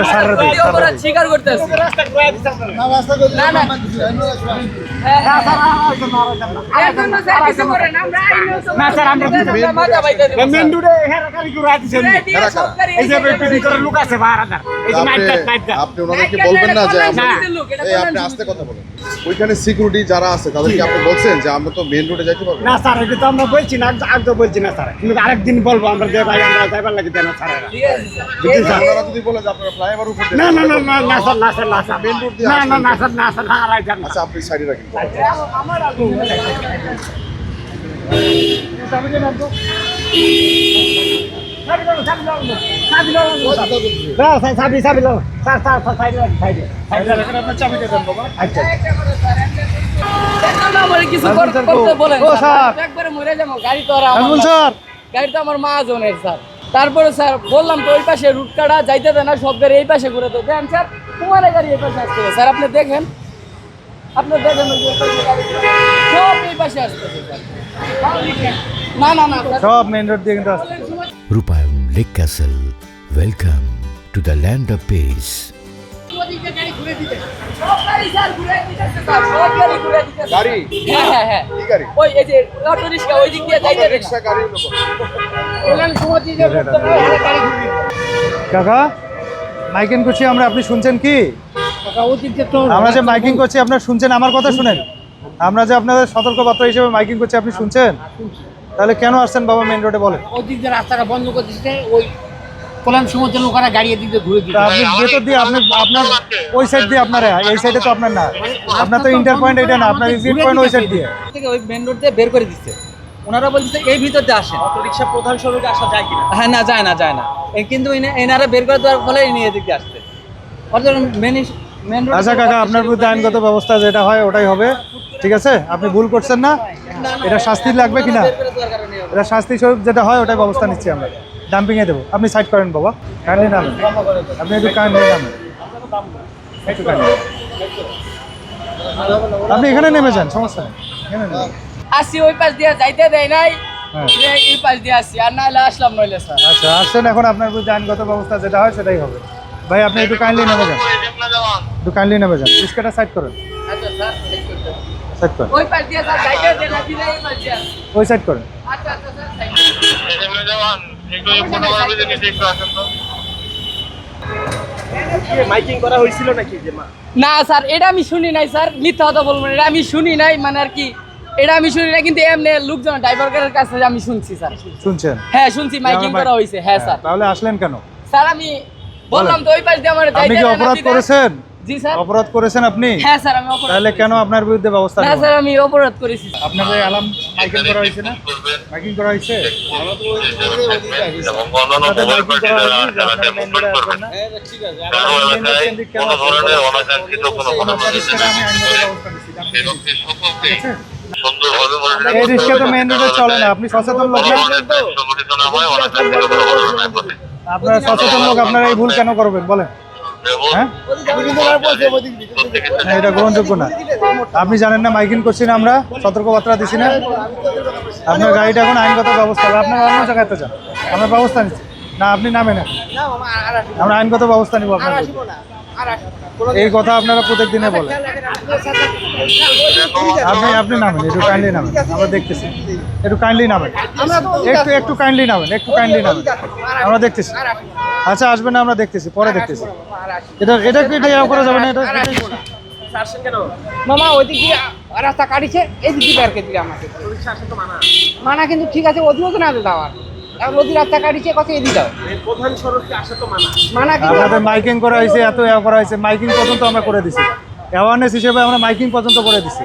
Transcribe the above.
এটা সারা দিন অপরাধ স্বীকার করতেছি না না এখন স্যার কিছু করেন আমরা আইনেও তো না স্যার আমরা মাথা বাইতে দেব মেন রোডে হেরাকারি করে আছেন এই যে ভিতরে লোক আছে 12000 এই যে নাইট আপনি ওনাদেরকে বলবেন না যে এই আপনি আস্তে কথা বলেন ওইখানে সিকিউরিটি যারা আছে তাদেরকে আপনি বলছেন যে আমরা তো মেন রোডে যাইতে পারবো না স্যার এটা তো আমরা বলছি না আজ তো বলছি না স্যার কিন্তু আরেকদিন বলবো আমরা যে ভাই আমরা যাইবার লাগি দেন স্যার আপনারা যদি বলে যে আপনারা ফ্লাইওভার উপর দিয়ে না না না না না স্যার না স্যার না স্যার মেন রোড দিয়ে না না আসবেন। না স্যার না স্যার না আড়াই যান আচ্ছা আপনি সাইডে রাখেন কিছু করতে বলেন ও স্যার। একবারে মরে যাবো গাড়ি তো আর আমার আঙ্গুল না। স্যার গাড়ি তো আমার মহাজনের স্যার তারপরে স্যার বললাম তো ওই পাশে রুট কাটা যাইতে দেন না সব গাড়ি এই পাশে ঘুরে তো দেন স্যার তোমার গাড়ি এই পাশে আসছে স্যার আপনি দেখেন ওই যে এই পাশে গাড়ি সব এই পাশে আসতেছে স্যার না না না স্যার। সব মেন রোড দিয়ে কিন্তু আসছে Rupayam Lake Castle. Welcome to the land of peace. ওদিকে গাড়ি ঘুরে দিতে সব গাড়ি স্যার ঘুরে দিতেছে স্যার সব গাড়ি ঘুরে দিতেছে গাড়ি হ্যাঁ হ্যাঁ হ্যাঁ কি গাড়ি ওই এই যে অটো রিকশা ওই দিক দিয়ে যাইতে দেন রিকশা গাড়ি হলো বললেন সমতি যে গাড়ি ঘুরে কাকা মাইকিং করছি আমরা আপনি শুনছেন কি কাকা ওই দিক দিয়ে তো আমরা যে মাইকিং করছি আপনারা শুনছেন আমার কথা শুনেন আমরা যে আপনাদের সতর্কবার্তা হিসেবে মাইকিং করছি আপনি শুনছেন তাহলে কেন আসছেন বাবা মেন রোডে বলেন ওই দিক দিয়ে রাস্তাটা বন্ধ করে দিচ্ছে ওই কল্যাণ সমুদ্রের লোকেরা গাড়ি এদিক দিয়ে ঘুরে তা দিচ্ছে আপনি ভেতর দিয়ে আপনি আপনার ওই সাইড দিয়ে আপনার এই সাইডে তো আপনার না আপনার তো ইন্টার পয়েন্ট এটা না আপনার এক্সিট পয়েন্ট ওই সাইড দিয়ে থেকে ওই মেন রোড দিয়ে বের করে দিচ্ছে ওনারা বলছে এই ভিতর দিয়ে আসেন অটোরিকশা প্রধান সড়কে আসা যায় কিনা? হ্যাঁ না যায় না কিন্তু এনারা বের করে দেওয়ার ফলে নিয়ে এদিকে আসছে অর্থাৎ মেন রোড আচ্ছা কাকা আপনার বিরুদ্ধে আইনগত ব্যবস্থা যেটা হয় ওটাই হবে ঠিক আছে আপনি ভুল করছেন না এটা শাস্তি লাগবে কিনা এটা শাস্তি স্বরূপ যেটা হয় ওটাই ব্যবস্থা নিচ্ছি আমরা ডাম্পিংয়ে দেবো আপনি সাইড করেন বাবা কাইন্ডলি নামেন আপনি একটু কাইন্ডলি নামেন একটু কাইন্ডলি আপনি এখানে নেমে যান সমস্যা নেই এখানে নেমে যান। আসি ওই পাশ দিয়ে যাইতে দেয় নাই হ্যাঁ। এই পাশ দিয়ে আসি আর নাহলে আসলাম নইলে স্যার আচ্ছা আসছেন এখন আপনার বিরুদ্ধে আইনগত ব্যবস্থা যেটা হয় সেটাই হবে ভাই আপনি একটু কাইন্ডলি নেমে যান একটু কাইন্ডলি নেমে যান রিস্কাটা সাইড করেন আচ্ছা স্যার সাইড করেন ওই পাশ দিয়ে স্যার যাইতে দেয় না দিলে এই পাশ দিয়ে আসি। ওই সাইড করেন আচ্ছা আচ্ছা স্যার মাইকিং করা হয়েছিল নাকি যে মা না স্যার এটা আমি শুনি নাই স্যার মিথ্যা কথা বলবো না, এটা আমি শুনি নাই মানে আর কি এটা আমি শুনি নাই কিন্তু এমনি লোকজন ড্রাইভারের কাছে আমি শুনছি স্যার শুনছেন হ্যাঁ শুনছি মাইকিং করা হয়েছে হ্যাঁ স্যার তাহলে আসলেন কেন স্যার আমি বললাম তো ওই পাশ দিয়ে আমার আপনি কি অপরাধ করেছেন জি স্যার অপরাধ করেছেন আপনি হ্যাঁ স্যার আমি অপরাধ তাহলে কেন আপনার বিরুদ্ধে ব্যবস্থা না নেব স্যার আমি অপরাধ করেছি আপনার এই অ্যালার্ম মাইকিং করা হয়েছে না মাইকিং করা হয়েছে এবং অন্যান্য মোবাইল পার্টিরা যারা মুভমেন্ট করবেন কোনো ধরনের অনাকাঙ্ক্ষিত কোনো ঘটনা সুন্দরভাবে এই রিস্কা তো মেন রোডে চলে না আপনি সচেতন লোক না সংগঠিত না হয় অনাকাঙ্ক্ষিত কোনো ঘটনা ঘটে আপনারা সচেতন লোক আপনারা এই ভুল কেন করবেন বলেন হ্যাঁ হ্যাঁ, এটা গ্রহণযোগ্য না আপনি জানেন না মাইকিং করছি না আমরা সতর্কবার্তা দিছি না আপনার গাড়িটা এখন আইনগত ব্যবস্থা হবে আপনার অন্য জায়গাতে যান আমরা ব্যবস্থা নিচ্ছি না আপনি নামেন এখন আমরা আইনগত ব্যবস্থা নিব আপনার বিরুদ্ধে। এই কথা আপনারা প্রত্যেক দিনে বলেন আপনি নামেন একটু কাইন্ডলি নামেন আমরা দেখতেছি একটু কাইন্ডলি নামেন একটু কাইন্ডলি নামেন আমরা দেখতেছি আচ্ছা আসবেন না আমরা দেখতেছি পরে দেখতেছি এটা কি এটা করা যাবে না এটা আসছেন কেন? মামা ওইদিক দিয়ে রাস্তা কাটিছে এই দিক দিয়ে বের করে দিলে আমাকে অটোরিকশা আসা তো মানা। মানা কিন্তু ঠিক আছে ওদিকেও তো না দেওয়ার এখন ওদিক রাস্তা কাটিছে কত এদিকে দাও এই প্রধান সড়কে আসা তো মানা। মানা কিন্তু আমাদের মাইকিং করা হয়েছে এত করা হয়েছে মাইকিং পর্যন্ত আমরা করে দিছি অ্যাওয়ারনেস হিসেবে আমরা মাইকিং পর্যন্ত করে দিছি